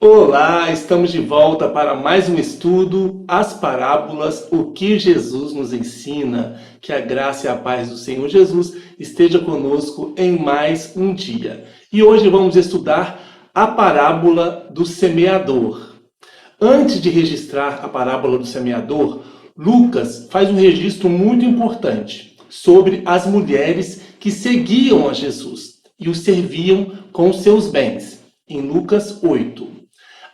Olá, estamos de volta para mais um estudo, as parábolas, o que Jesus nos ensina. Que a graça e a paz do Senhor Jesus esteja conosco em mais um dia. E hoje vamos estudar a parábola do semeador. Antes de registrar a parábola do semeador, Lucas faz um registro muito importante sobre as mulheres que seguiam a Jesus e o serviam com os seus bens, em Lucas 8.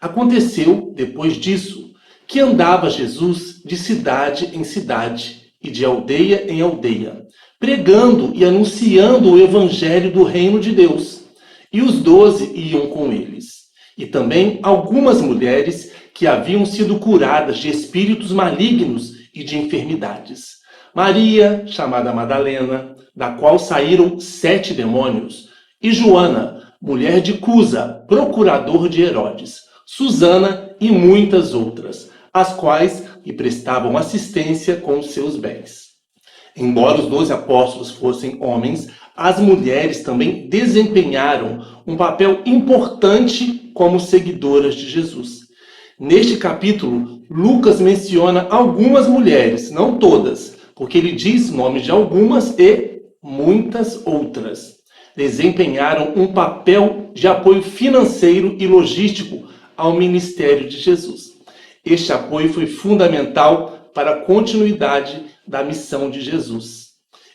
Aconteceu, depois disso, que andava Jesus de cidade em cidade e de aldeia em aldeia, pregando e anunciando o evangelho do reino de Deus. E os 12 iam com eles. E também algumas mulheres que haviam sido curadas de espíritos malignos e de enfermidades. Maria, chamada Madalena, da qual saíram 7 demônios, e Joana, mulher de Cusa, procurador de Herodes, Susana e muitas outras, as quais lhe prestavam assistência com os seus bens. Embora os 12 apóstolos fossem homens, as mulheres também desempenharam um papel importante como seguidoras de Jesus. Neste capítulo, Lucas menciona algumas mulheres, não todas, porque ele diz nomes de algumas e muitas outras. Desempenharam um papel de apoio financeiro e logístico ao ministério de Jesus. Este apoio foi fundamental para a continuidade da missão de Jesus.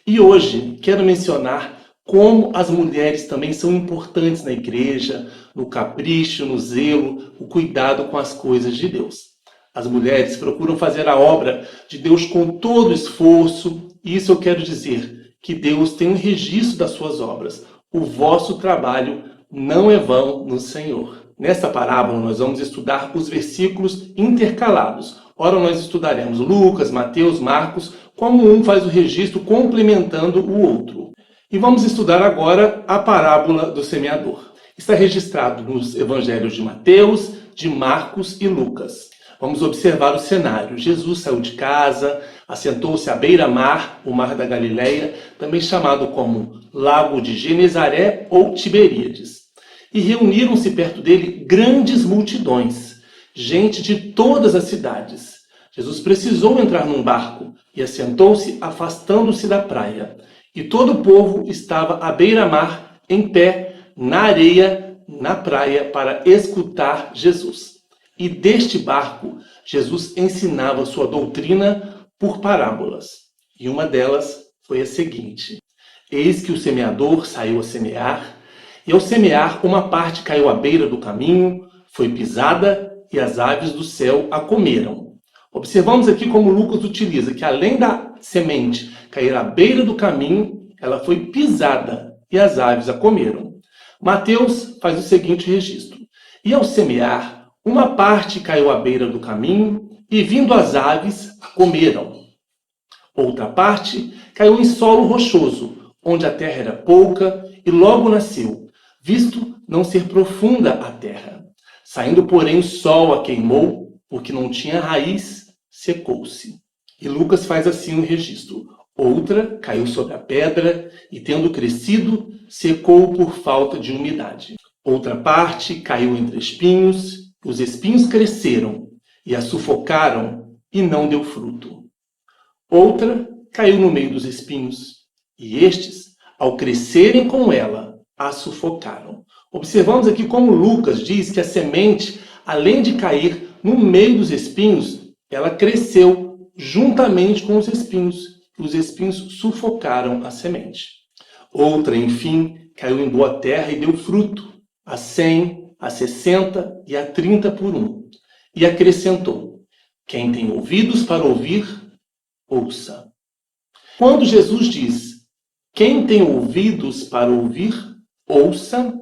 E hoje quero mencionar como as mulheres também são importantes na igreja, no capricho, no zelo, o cuidado com as coisas de Deus. As mulheres procuram fazer a obra de Deus com todo esforço, e isso eu quero dizer, que Deus tem um registro das suas obras. O vosso trabalho não é vão no Senhor. Nessa parábola, nós vamos estudar os versículos intercalados. Ora, nós estudaremos Lucas, Mateus, Marcos, como um faz o registro complementando o outro. E vamos estudar agora a parábola do semeador. Está registrado nos evangelhos de Mateus, de Marcos e Lucas. Vamos observar o cenário. Jesus saiu de casa, assentou-se à beira-mar, o mar da Galileia, também chamado como Lago de Genezaré ou Tiberíades. E reuniram-se perto dele grandes multidões, gente de todas as cidades. Jesus precisou entrar num barco e assentou-se afastando-se da praia. E todo o povo estava à beira-mar, em pé, na areia, na praia, para escutar Jesus. E deste barco, Jesus ensinava sua doutrina por parábolas. E uma delas foi a seguinte: Eis que o semeador saiu a semear, e ao semear, uma parte caiu à beira do caminho, foi pisada, e as aves do céu a comeram. Observamos aqui como Lucas utiliza que, além da semente cair à beira do caminho, ela foi pisada, e as aves a comeram. Mateus faz o seguinte registro: E ao semear, uma parte caiu à beira do caminho, e vindo as aves, a comeram. Outra parte caiu em solo rochoso, onde a terra era pouca, e logo nasceu, visto não ser profunda a terra. Saindo, porém, o sol a queimou, porque não tinha raiz, secou-se. E Lucas faz assim o registro: Outra caiu sobre a pedra, e tendo crescido, secou por falta de umidade. Outra parte caiu entre espinhos, os espinhos cresceram, e a sufocaram, e não deu fruto. Outra caiu no meio dos espinhos, e estes, ao crescerem com ela, a sufocaram. Observamos aqui como Lucas diz que a semente, além de cair no meio dos espinhos, ela cresceu juntamente com os espinhos, e os espinhos sufocaram a semente. Outra, enfim, caiu em boa terra e deu fruto, a 100, a 60 e a 30 por um. E acrescentou: Quem tem ouvidos para ouvir, ouça. Quando Jesus diz: Quem tem ouvidos para ouvir, ouça,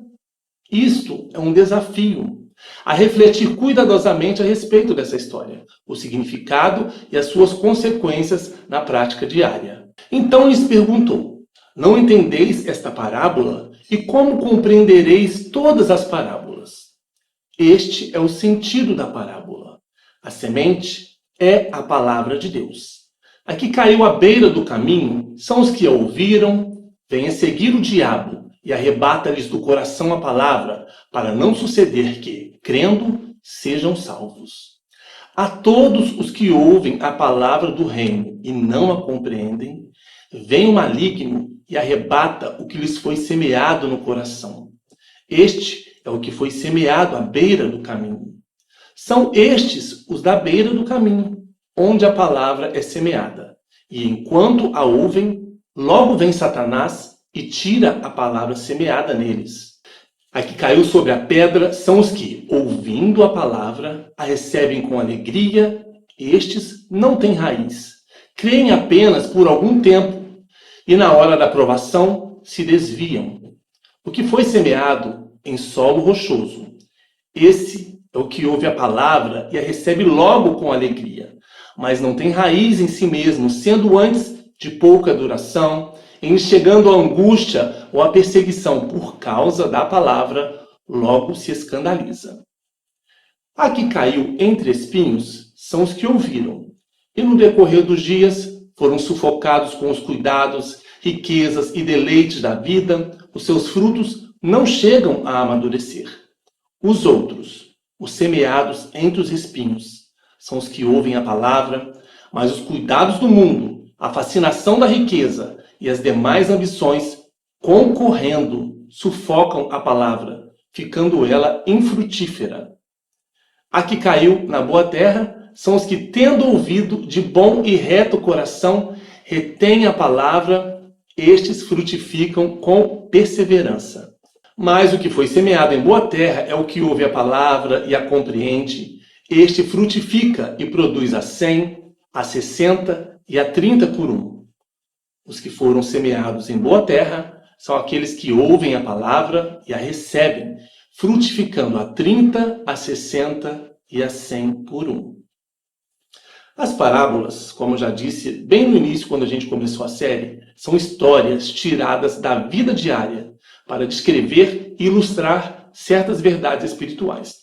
isto é um desafio a refletir cuidadosamente a respeito dessa história, o significado e as suas consequências na prática diária. Então lhes perguntou: Não entendeis esta parábola? E como compreendereis todas as parábolas? Este é o sentido da parábola. A semente é a palavra de Deus. A que caiu à beira do caminho são os que a ouviram, vêm a seguir o diabo e arrebata-lhes do coração a palavra, para não suceder que, crendo, sejam salvos. A todos os que ouvem a palavra do reino e não a compreendem, vem o maligno e arrebata o que lhes foi semeado no coração. Este é o que foi semeado à beira do caminho. São estes os da beira do caminho, onde a palavra é semeada. E enquanto a ouvem, logo vem Satanás e tira a palavra semeada neles. A que caiu sobre a pedra são os que, ouvindo a palavra, a recebem com alegria. Estes não têm raiz. Creem apenas por algum tempo e, na hora da provação, se desviam. O que foi semeado em solo rochoso, esse é o que ouve a palavra e a recebe logo com alegria, mas não tem raiz em si mesmo, sendo antes de pouca duração, em chegando a angústia ou a perseguição por causa da palavra, logo se escandaliza. A que caiu entre espinhos são os que ouviram, e no decorrer dos dias foram sufocados com os cuidados, riquezas e deleites da vida, os seus frutos não chegam a amadurecer. Os outros, os semeados entre os espinhos, são os que ouvem a palavra, mas os cuidados do mundo, a fascinação da riqueza e as demais ambições, concorrendo, sufocam a palavra, ficando ela infrutífera. A que caiu na boa terra são os que, tendo ouvido de bom e reto coração, retêm a palavra, estes frutificam com perseverança. Mas o que foi semeado em boa terra é o que ouve a palavra e a compreende. Este frutifica e produz a 100, a 60 e a 30 por um. Os que foram semeados em boa terra são aqueles que ouvem a palavra e a recebem, frutificando a 30, a 60 e a 100 por um. As parábolas, como eu já disse bem no início, quando a gente começou a série, são histórias tiradas da vida diária para descrever e ilustrar certas verdades espirituais.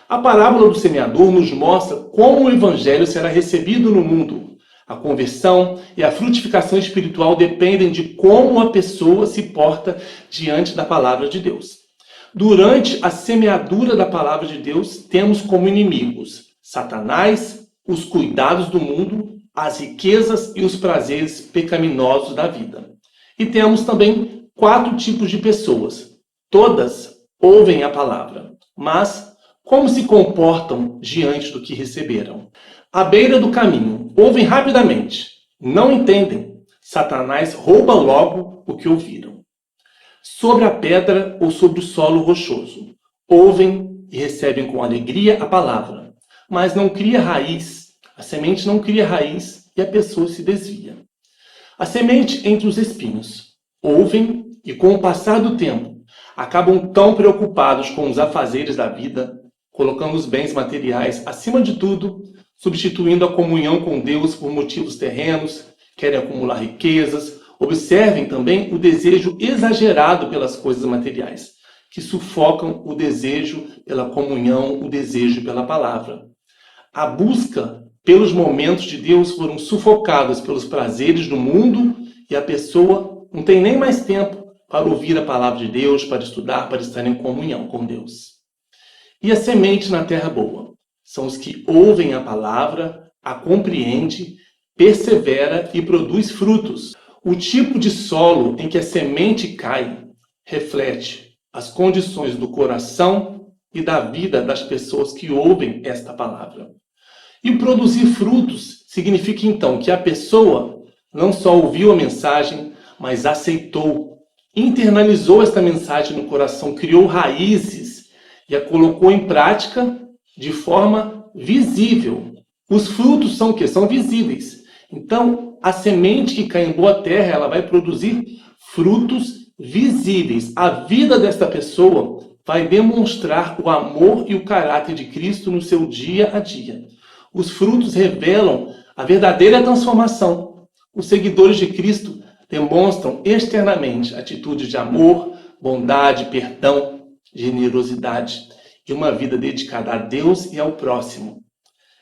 A parábola do semeador nos mostra como o evangelho será recebido no mundo. A conversão e a frutificação espiritual dependem de como a pessoa se porta diante da palavra de Deus. Durante a semeadura da palavra de Deus, temos como inimigos Satanás, os cuidados do mundo, as riquezas e os prazeres pecaminosos da vida. E temos também 4 tipos de pessoas. Todas ouvem a palavra, mas como se comportam diante do que receberam? À beira do caminho, ouvem rapidamente, não entendem. Satanás rouba logo o que ouviram. Sobre a pedra ou sobre o solo rochoso, ouvem e recebem com alegria a palavra, mas não cria raiz. A semente não cria raiz e a pessoa se desvia. A semente entre os espinhos, ouvem e com o passar do tempo, acabam tão preocupados com os afazeres da vida, colocando os bens materiais acima de tudo, substituindo a comunhão com Deus por motivos terrenos, querem acumular riquezas. Observem também o desejo exagerado pelas coisas materiais, que sufocam o desejo pela comunhão, o desejo pela palavra. A busca pelos momentos de Deus foram sufocadas pelos prazeres do mundo e a pessoa não tem nem mais tempo para ouvir a palavra de Deus, para estudar, para estar em comunhão com Deus. E a semente na terra boa são os que ouvem a palavra, a compreende, persevera e produz frutos. O tipo de solo em que a semente cai reflete as condições do coração e da vida das pessoas que ouvem esta palavra. E produzir frutos significa então que a pessoa não só ouviu a mensagem, mas aceitou, internalizou esta mensagem no coração, criou raízes e a colocou em prática de forma visível. Os frutos são o quê? São visíveis. Então, a semente que cai em boa terra, ela vai produzir frutos visíveis. A vida desta pessoa vai demonstrar o amor e o caráter de Cristo no seu dia a dia. Os frutos revelam a verdadeira transformação. Os seguidores de Cristo demonstram externamente atitudes de amor, bondade, perdão, generosidade e uma vida dedicada a Deus e ao próximo.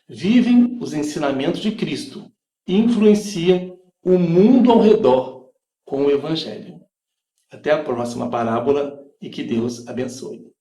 Vivem os ensinamentos de Cristo e influenciam o mundo ao redor com o Evangelho. Até a próxima parábola e que Deus abençoe.